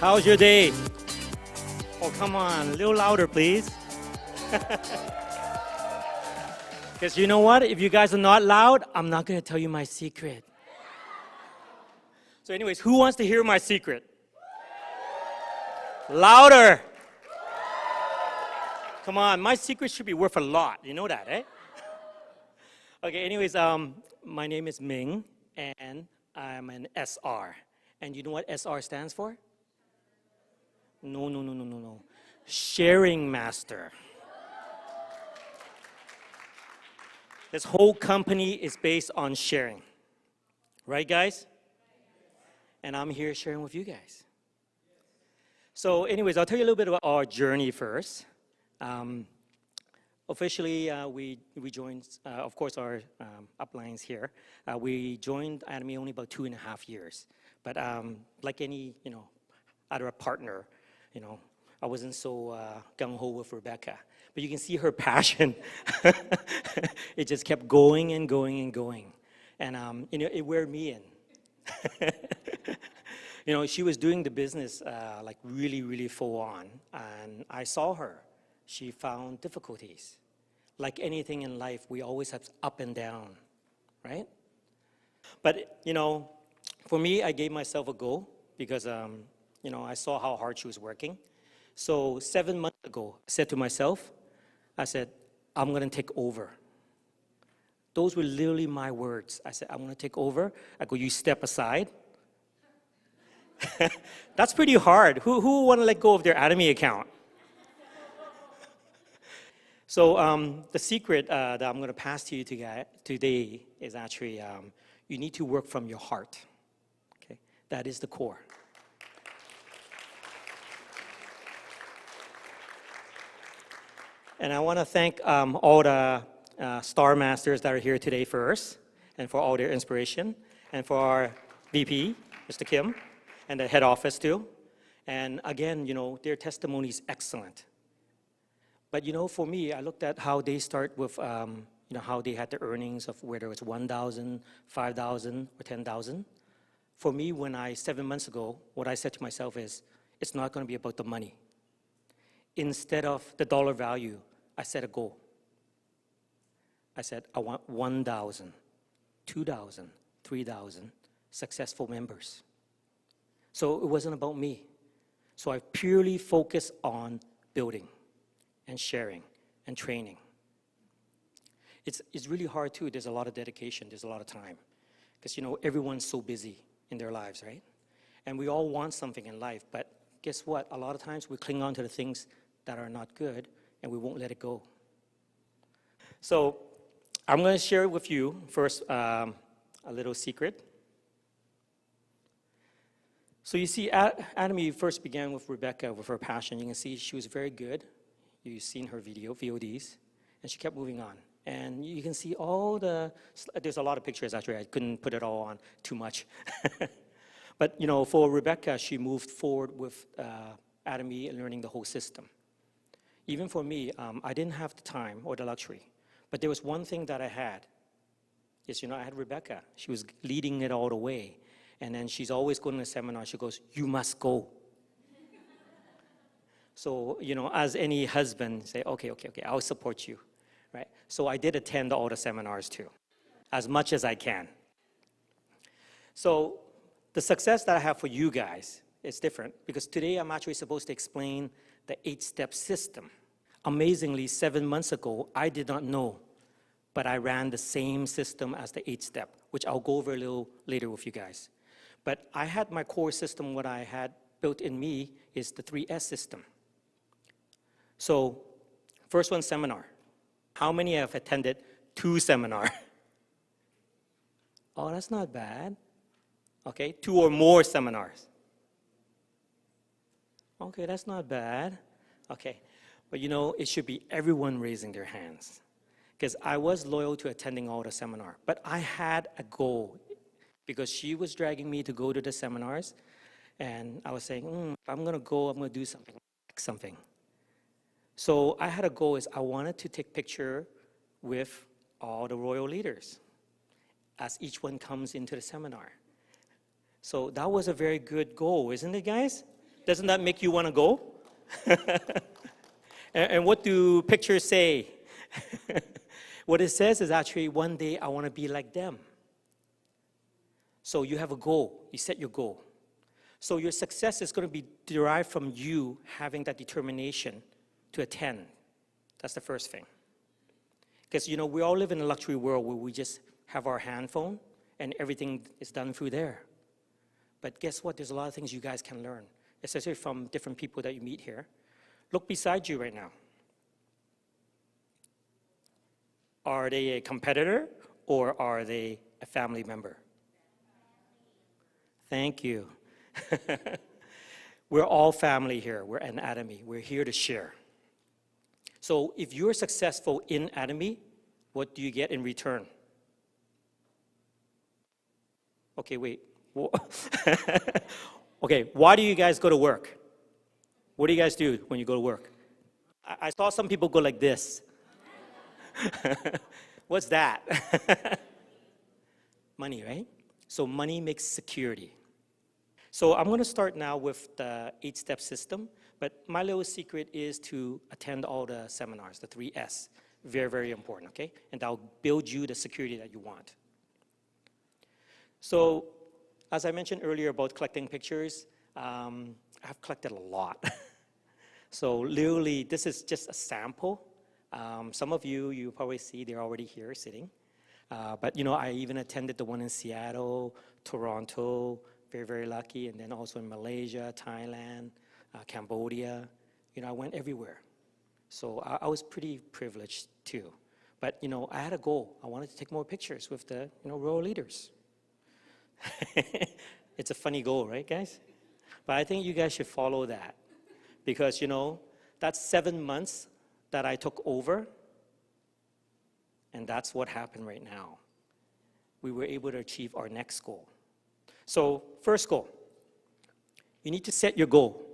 How's your day? Oh, come on, a little louder, please. Because you know what? If you guys are not loud, I'm not going to tell you my secret. So anyways, who wants to hear my secret? Louder. Come on, my secret should be worth a lot. You know that, eh? Okay, anyways, my name is Ming, and I'm an SR. And you know what SR stands for? No. Sharing master. This whole company is based on sharing. Right, guys? And I'm here sharing with you guys. So anyways, I'll tell you a little bit about our journey first. Officially, we joined, of course, our uplines here. We joined ATOMY only about 2.5 years. But like any, other partner, I wasn't so gung-ho with Rebecca. But you can see her passion. It just kept going and going and going. And, it wore me in. She was doing the business like really, really full on. And I saw her. She found difficulties. Like anything in life, we always have up and down, right? But, for me, I gave myself a goal because, I saw how hard she was working. So 7 months ago, I said to myself, I'm going to take over. Those were literally my words. I said, I'm going to take over. I go, you step aside. That's pretty hard. Who want to let go of their ATOMY account? So the secret that I'm going to pass to you today is actually you need to work from your heart. Okay, that is the core. And I want to thank all the Star Masters that are here today first, and for all their inspiration, and for our VP, Mr. Kim, and the head office too. And again, their testimony is excellent. But for me, I looked at how they start with, how they had the earnings of whether it's 1,000, 5,000, or 10,000. For me, 7 months ago, what I said to myself is, it's not going to be about the money. Instead of the dollar value, I set a goal. I said, I want 1,000, 2,000, 3,000 successful members. So it wasn't about me. So I purely focused on building and sharing and training. It's really hard too. There's a lot of dedication. There's a lot of time. Because, everyone's so busy in their lives, right? And we all want something in life. But guess what? A lot of times we cling on to the things that are not good, and we won't let it go. So I'm going to share with you first a little secret. So you see, ATOMY first began with Rebecca, with her passion. You can see she was very good. You've seen her VODs, and she kept moving on. And you can see there's a lot of pictures actually. I couldn't put it all on too much. But, for Rebecca, she moved forward with ATOMY and learning the whole system. Even for me, I didn't have the time or the luxury. But there was one thing that I had. Is, I had Rebecca. She was leading it all the way. And then she's always going to a seminar. She goes, you must go. So, as any husband, say, okay, I'll support you, right? So I did attend all the seminars too, as much as I can. So the success that I have for you guys is different because today I'm actually supposed to explain the 8-step system. Amazingly, 7 months ago, I did not know, but I ran the same system as the 8-step, which I'll go over a little later with you guys. But I had my core system, what I had built in me is the 3S system. So, first one, seminar. How many have attended 2 seminars? Oh, that's not bad. Okay, 2 or more seminars. Okay, that's not bad. Okay, but it should be everyone raising their hands. Because I was loyal to attending all the seminars. But I had a goal. Because she was dragging me to go to the seminars. And I was saying, if I'm going to go, I'm going to do something. So I had a goal is I wanted to take picture with all the royal leaders as each one comes into the seminar. So that was a very good goal, isn't it, guys? Doesn't that make you want to go? And what do pictures say? What it says is actually, one day I want to be like them. So you have a goal. You set your goal. So your success is going to be derived from you having that determination to attend. That's the first thing. Because, we all live in a luxury world where we just have our handphone and everything is done through there. But guess what? There's a lot of things you guys can learn, especially from different people that you meet here. Look beside you right now. Are they a competitor or are they a family member? Thank you. We're all family here. We're an ATOMY. We're here to share. So if you're successful in ATOMY, what do you get in return? Okay, wait. Okay, why do you guys go to work? What do you guys do when you go to work? I saw some people go like this. What's that? Money, right? So money makes security. So I'm going to start now with the 8-step system, but my little secret is to attend all the seminars, the 3S. Very, very important, okay? And that'll build you the security that you want. So as I mentioned earlier about collecting pictures, I've collected a lot. So literally, this is just a sample. Some of you probably see they're already here sitting. But I even attended the one in Seattle, Toronto, very, very lucky, and then also in Malaysia, Thailand, Cambodia. I went everywhere. So I was pretty privileged too. But I had a goal. I wanted to take more pictures with the royal leaders. It's a funny goal, right, guys? But I think you guys should follow that. Because, that's 7 months that I took over, and that's what happened right now. We were able to achieve our next goal. So, first goal, you need to set your goal.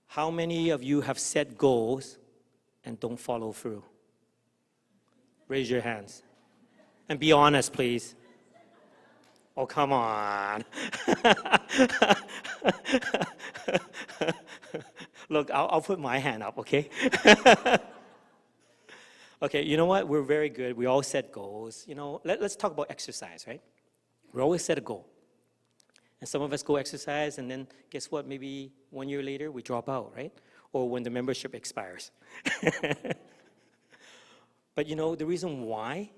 How many of you have set goals and don't follow through? Raise your hands. And be honest, please. Oh, come on. Look, I'll put my hand up, okay? Okay, you know what? We're very good. We all set goals. Let's talk about exercise, right? We always set a goal. And some of us go exercise, and then guess what? Maybe 1 year later, we drop out, right? Or when the membership expires. But the reason why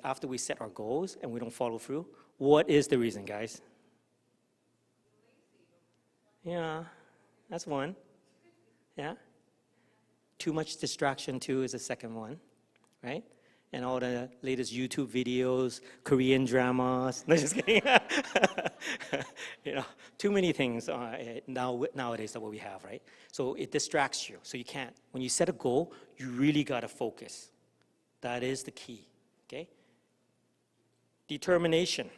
after we set our goals and we don't follow through, what is the reason, guys? Yeah, that's one. Yeah. Too much distraction, too, is the second one, right? And all the latest YouTube videos, Korean dramas. No, just kidding. Too many things nowadays that what we have, right? So it distracts you. So you can't. When you set a goal, you really got to focus. That is the key, okay? Determination.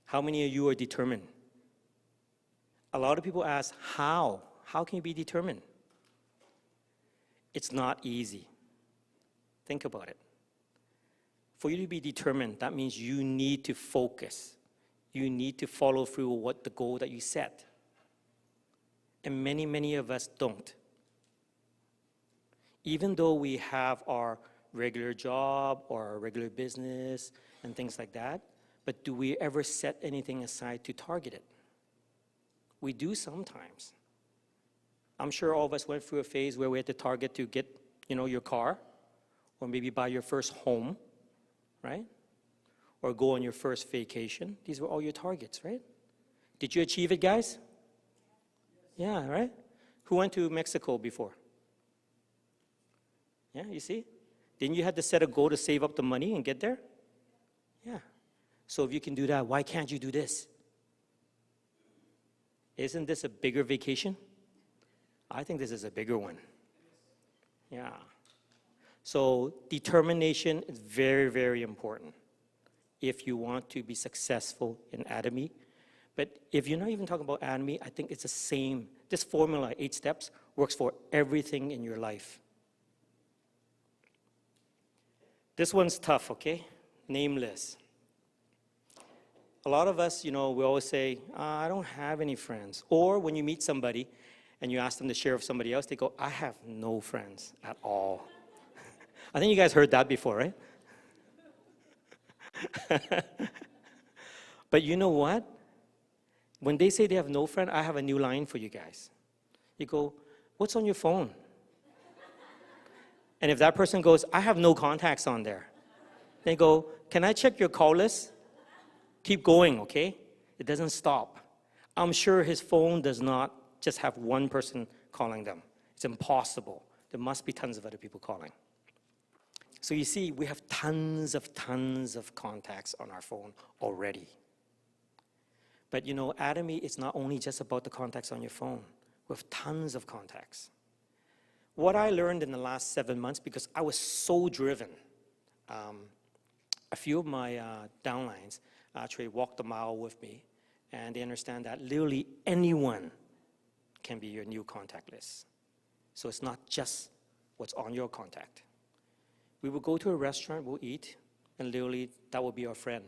How many of you are determined? A lot of people ask, how? How can you be determined? It's not easy. Think about it. For you to be determined, that means you need to focus. You need to follow through what the goal that you set. And many, many of us don't. Even though we have our regular job or our regular business and things like that, but do we ever set anything aside to target it? We do sometimes. I'm sure all of us went through a phase where we had to target to get, your car, or maybe buy your first home, right? Or go on your first vacation. These were all your targets, right? Did you achieve it, guys? Yeah, right? Who went to Mexico before? Yeah, you see? Didn't you have to set a goal to save up the money and get there? Yeah. So if you can do that, why can't you do this? Isn't this a bigger vacation? I think this is a bigger one. Yeah. So determination is very, very important if you want to be successful in ATOMY. But if you're not even talking about ATOMY, I think it's the same. This formula, 8 steps, works for everything in your life. This one's tough, okay? Nameless. a lot of us, we always say, I don't have any friends. Or when you meet somebody and you ask them to share with somebody else, they go, I have no friends at all. I think you guys heard that before, right? But you know what? When they say they have no friend, I have a new line for you guys. You go, what's on your phone? And if that person goes, I have no contacts on there, they go, can I check your call list? Keep going, okay? It doesn't stop. I'm sure his phone does not just have one person calling them. It's impossible. There must be tons of other people calling. So you see, we have tons of contacts on our phone already. But ATOMY is not only just about the contacts on your phone. We have tons of contacts. What I learned in the last 7 months, because I was so driven, a few of my downlines actually walked the mile with me, and they understand that literally anyone can be your new contact list. So it's not just what's on your contact. We will go to a restaurant, we'll eat, and literally that will be our friend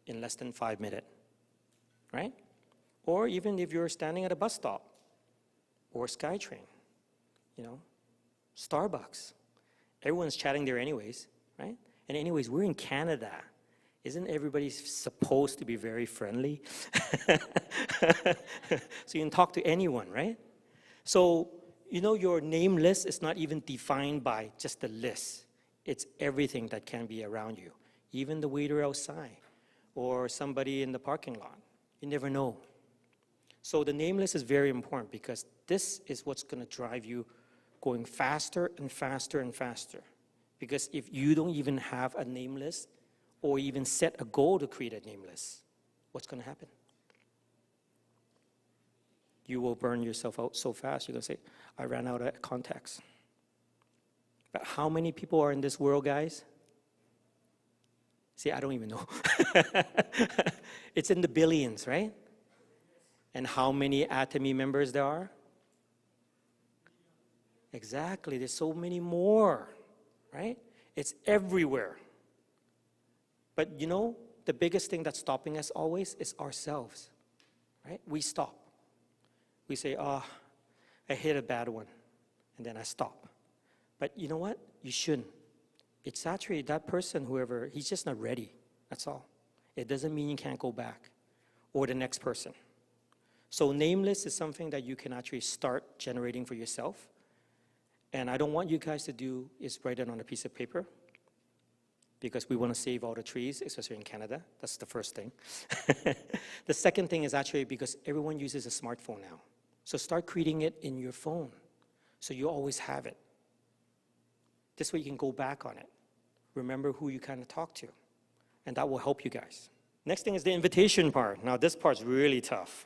in less than 5 minutes, right? Or even if you're standing at a bus stop or SkyTrain, Starbucks. Everyone's chatting there anyways, right? And anyways, we're in Canada. Isn't everybody supposed to be very friendly? So you can talk to anyone, right? So, your name list is not even defined by just the list. It's everything that can be around you, even the waiter outside or somebody in the parking lot. You never know. So the name list is very important because this is what's going to drive you going faster and faster and faster. Because if you don't even have a name list or even set a goal to create a name list, what's going to happen? You will burn yourself out so fast, you're going to say, I ran out of contacts. But how many people are in this world, guys? See, I don't even know. It's in the billions, right? And how many ATOMY members there are? Exactly, there's so many more, right? It's everywhere. But the biggest thing that's stopping us always is ourselves, right? We stop. We say, I hit a bad one, and then I stop. But you know what? You shouldn't. It's actually that person, whoever, he's just not ready. That's all. It doesn't mean you can't go back. Or the next person. So name list is something that you can actually start generating for yourself. And I don't want you guys to do is write it on a piece of paper because we want to save all the trees, especially in Canada. That's the first thing. The second thing is actually because everyone uses a smartphone now. So start creating it in your phone so you always have it. This way you can go back on it. Remember who you kind of talk to. And that will help you guys. Next thing is the invitation part. Now this part's really tough,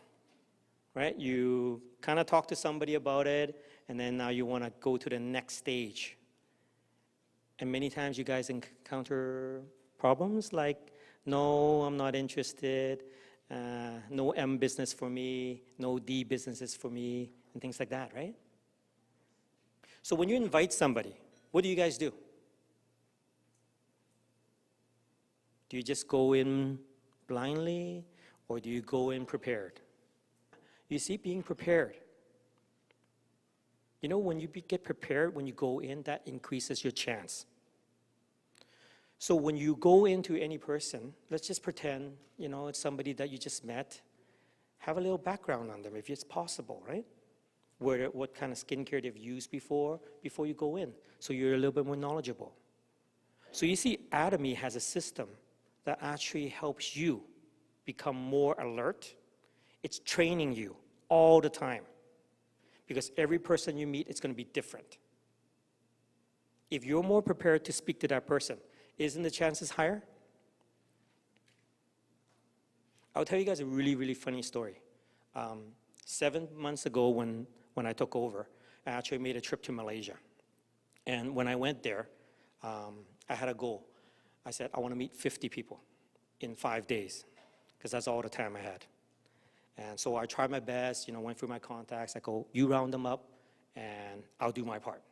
right? You kind of talk to somebody about it, and then now you want to go to the next stage. And many times you guys encounter problems like, no, I'm not interested, no M business for me, no D businesses for me, and things like that, right? So when you invite somebody, what do you guys do? Do you just go in blindly, or do you go in prepared? You see, being prepared. When you get prepared, when you go in, that increases your chance. So when you go into any person, let's just pretend, it's somebody that you just met. Have a little background on them if it's possible, right? What kind of skincare they've used before you go in, so you're a little bit more knowledgeable. So you see, ATOMY has a system that actually helps you become more alert. It's training you all the time because every person you meet is going to be different. If you're more prepared to speak to that person, isn't the chances higher? I'll tell you guys a really, really funny story. 7 months ago when I took over, I actually made a trip to Malaysia. And when I went there, I had a goal. I said, I want to meet 50 people in 5 days, because that's all the time I had. And so I tried my best, went through my contacts. I go, you round them up, and I'll do my part.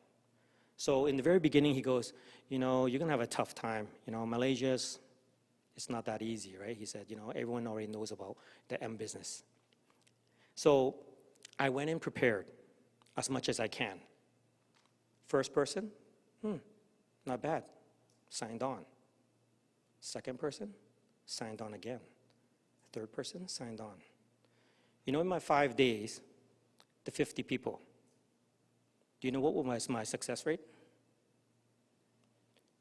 So in the very beginning, he goes, you're going to have a tough time. Malaysia's It's not that easy, right? He said, everyone already knows about the M business. So I went in prepared as much as I can. First person, not bad, signed on. Second person, signed on again. Third person, signed on. In my 5 days, the 50 people, do you know what was my success rate?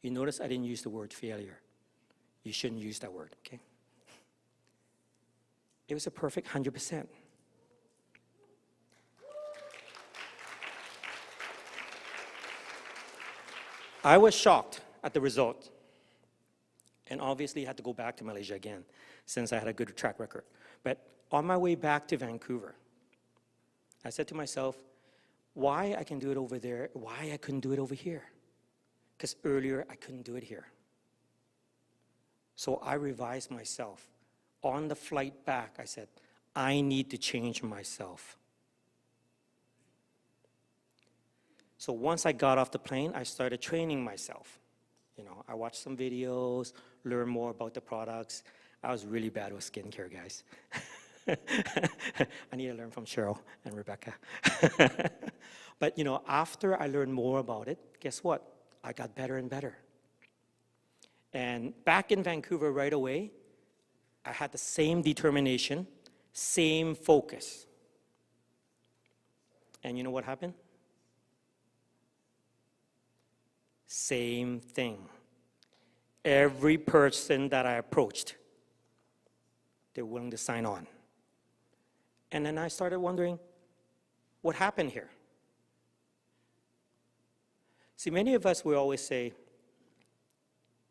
You notice I didn't use the word failure. You shouldn't use that word, okay? It was a perfect 100%. I was shocked at the result. And obviously, I had to go back to Malaysia again since I had a good track record. But on my way back to Vancouver, I said to myself, why I can do it over there, why I couldn't do it over here? Because earlier, I couldn't do it here. So I revised myself. On the flight back, I said, I need to change myself. So once I got off the plane, I started training myself. I watched some videos, learned more about the products. I was really bad with skincare, guys. I need to learn from Cheryl and Rebecca. But, after I learned more about it, guess what? I got better and better. And back in Vancouver right away, I had the same determination, same focus. And you know what happened? Same thing. Every person that I approached, they're willing to sign on. And then I started wondering, what happened here? See, many of us will always say,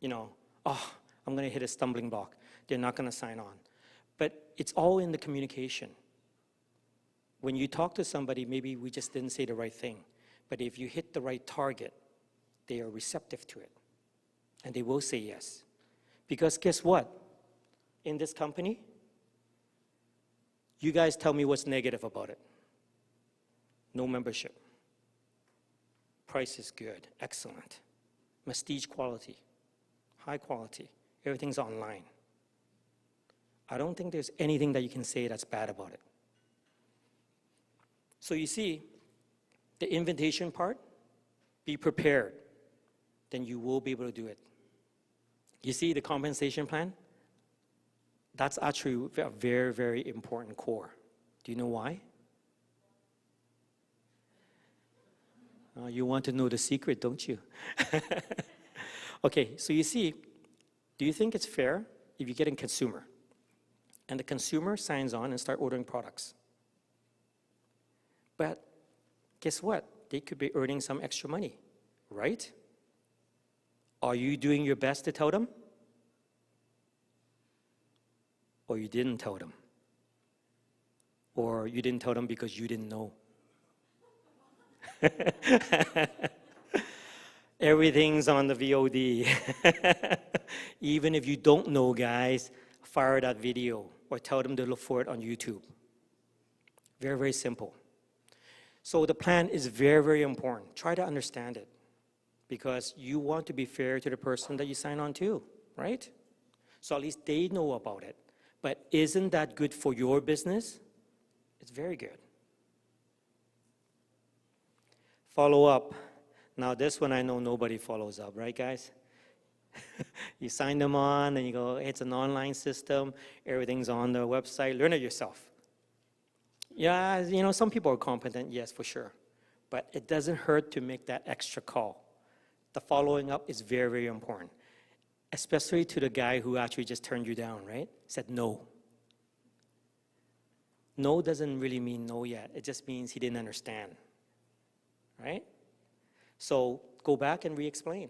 I'm going to hit a stumbling block. They're not going to sign on. But it's all in the communication. When you talk to somebody, maybe we just didn't say the right thing. But if you hit the right target, they are receptive to it. And they will say yes. Because guess what? In this company, you guys tell me what's negative about it. No membership. Price is good, excellent. Prestige quality, high quality. Everything's online. I don't think there's anything that you can say that's bad about it. So you see, the invitation part, be prepared. Then you will be able to do it. You see the compensation plan? That's actually a very, very important core. Do you know why? You want to know the secret, don't you? Okay, so you see, do you think it's fair if you get a consumer and the consumer signs on and start ordering products? But guess what? They could be earning some extra money, right? Are you doing your best to tell them? Or you didn't tell them? Or you didn't tell them because you didn't know? Everything's on the VOD. Even if you don't know, guys, fire that video or tell them to look for it on YouTube. Very, very simple. So the plan is very, very important. Try to understand it because you want to be fair to the person that you sign on to, right? So at least they know about it. But isn't that good for your business? It's very good. Follow up. Now this one I know nobody follows up, right guys? You sign them on and you go, it's an online system, everything's on the website, learn it yourself. Yeah, some people are competent, yes, for sure. But it doesn't hurt to make that extra call. The following up is very, very important. Especially to the guy who actually just turned you down, right? Said no. No doesn't really mean no yet. It just means he didn't understand, right? So go back and re-explain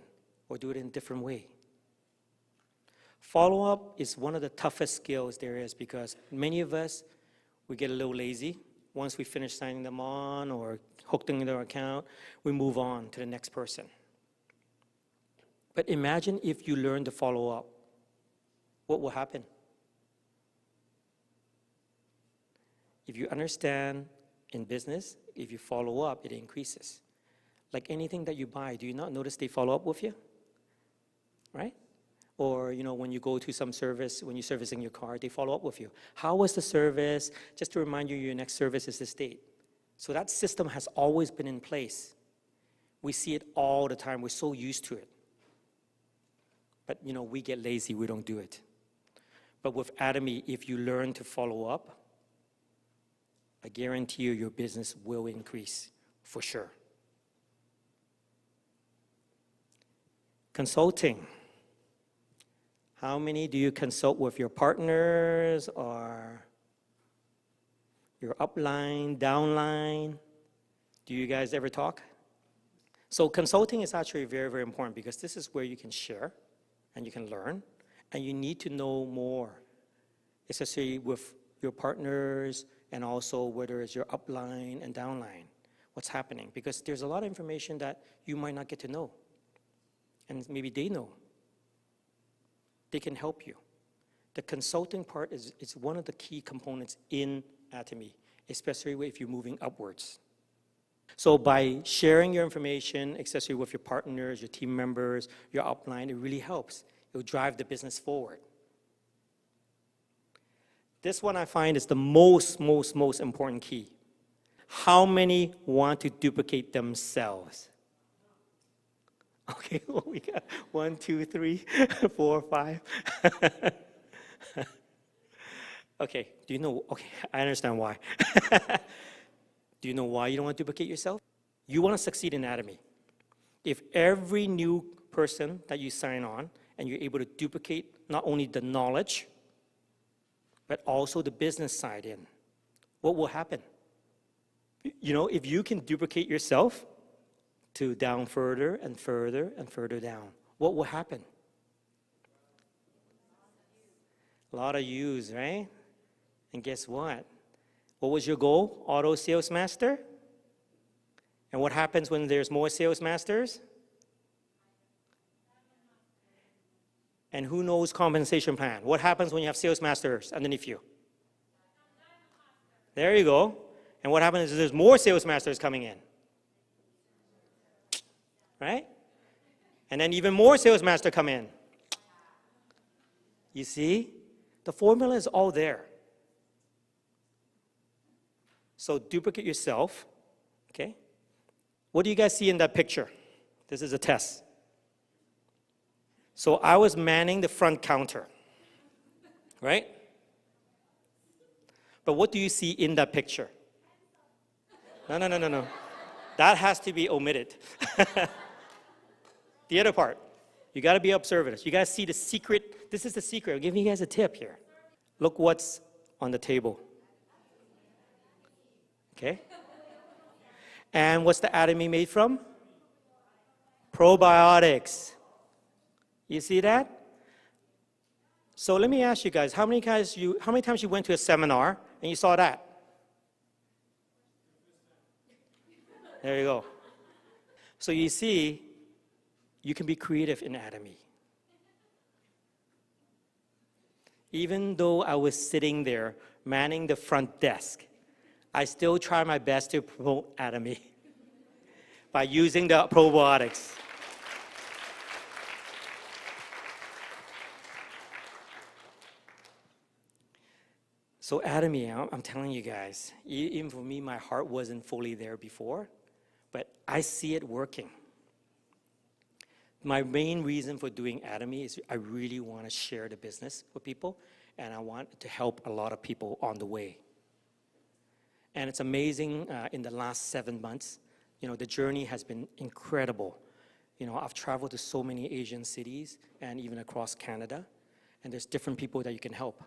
or do it in a different way. Follow-up is one of the toughest skills there is because many of us, we get a little lazy. Once we finish signing them on or hooked into their account, we move on to the next person. But imagine if you learn to follow up. What will happen? If you understand in business, if you follow up, it increases. Like anything that you buy, do you not notice they follow up with you? Right? Or, when you go to some service, when you're servicing your car, they follow up with you. How was the service? Just to remind you, your next service is this date. So that system has always been in place. We see it all the time. We're so used to it. But, we get lazy. We don't do it. But with ATOMY, if you learn to follow up, I guarantee you your business will increase for sure. Consulting. How many do you consult with your partners or your upline, downline? Do you guys ever talk? So consulting is actually very, very important because this is where you can share and you can learn and you need to know more, especially with your partners and also whether it's your upline and downline, what's happening. Because there's a lot of information that you might not get to know and maybe they know. They can help you. The consulting part is one of the key components in ATOMY, especially if you're moving upwards. So by sharing your information, especially with your partners, your team members, your upline, it really helps. It will drive the business forward. This one I find is the most important key. How many want to duplicate themselves? Okay, well, we got 1, 2, 3, 4, 5. Okay, okay, I understand why. Do you know why you don't want to duplicate yourself? You want to succeed in ATOMY. If every new person that you sign on and you're able to duplicate not only the knowledge, but also the business side in, what will happen? If you can duplicate yourself to down further and further and further down, what will happen? A lot of U's, right? And guess what? What was your goal? Auto sales master? And what happens when there's more sales masters? And who knows compensation plan? What happens when you have sales masters underneath you? There you go. And what happens is there's more sales masters coming in. Right? And then even more sales masters come in. You see? The formula is all there. So duplicate yourself, okay? What do you guys see in that picture? This is a test. So I was manning the front counter, right? But what do you see in that picture? No. That has to be omitted. The other part, you got to be observant. You got to see the secret. This is the secret. I'm giving you guys a tip here. Look what's on the table. Okay? And what's the ATOMY made from? Probiotics. You see that? So let me ask you guys, how many times you went to a seminar and you saw that? There you go. So you see, you can be creative in ATOMY. Even though I was sitting there manning the front desk, I still try my best to promote ATOMY by using the probiotics. So ATOMY, I'm telling you guys, even for me, my heart wasn't fully there before, but I see it working. My main reason for doing ATOMY is I really want to share the business with people, and I want to help a lot of people on the way. And it's amazing, in the last 7 months, the journey has been incredible. I've traveled to so many Asian cities and even across Canada, and there's different people that you can help.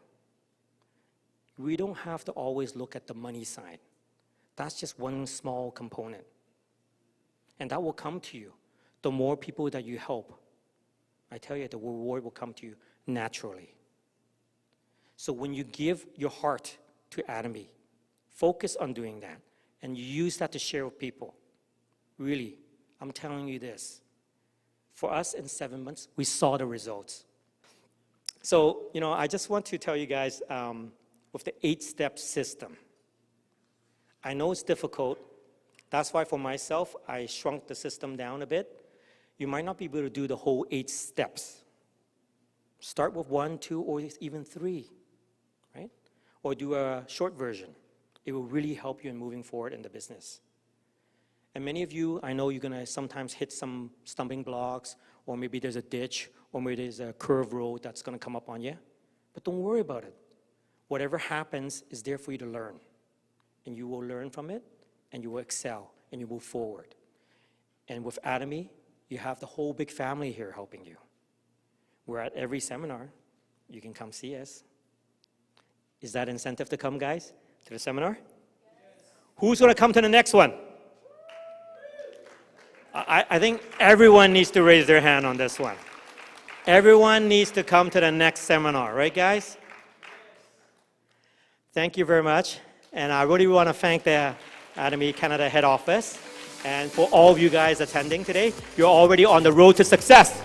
We don't have to always look at the money side. That's just one small component. And that will come to you. The more people that you help, I tell you, the reward will come to you naturally. So when you give your heart to ATOMY, focus on doing that, and you use that to share with people. Really, I'm telling you this. For us, in 7 months, we saw the results. So, I just want to tell you guys, with the 8-step system, I know it's difficult. That's why for myself, I shrunk the system down a bit. You might not be able to do the whole 8 steps. Start with 1, 2, or even 3, right? Or do a short version. It will really help you in moving forward in the business. And many of you, I know you're going to sometimes hit some stumbling blocks, or maybe there's a ditch, or maybe there's a curved road that's going to come up on you. But don't worry about it. Whatever happens is there for you to learn. And you will learn from it, and you will excel, and you move forward. And with ATOMY, you have the whole big family here helping you. We're at every seminar. You can come see us. Is that incentive to come, guys, to the seminar? Yes. Who's going to come to the next one? I think everyone needs to raise their hand on this one. Everyone needs to come to the next seminar, right, guys? Thank you very much. And I really want to thank the ATOMY Canada head office. And for all of you guys attending today, you're already on the road to success.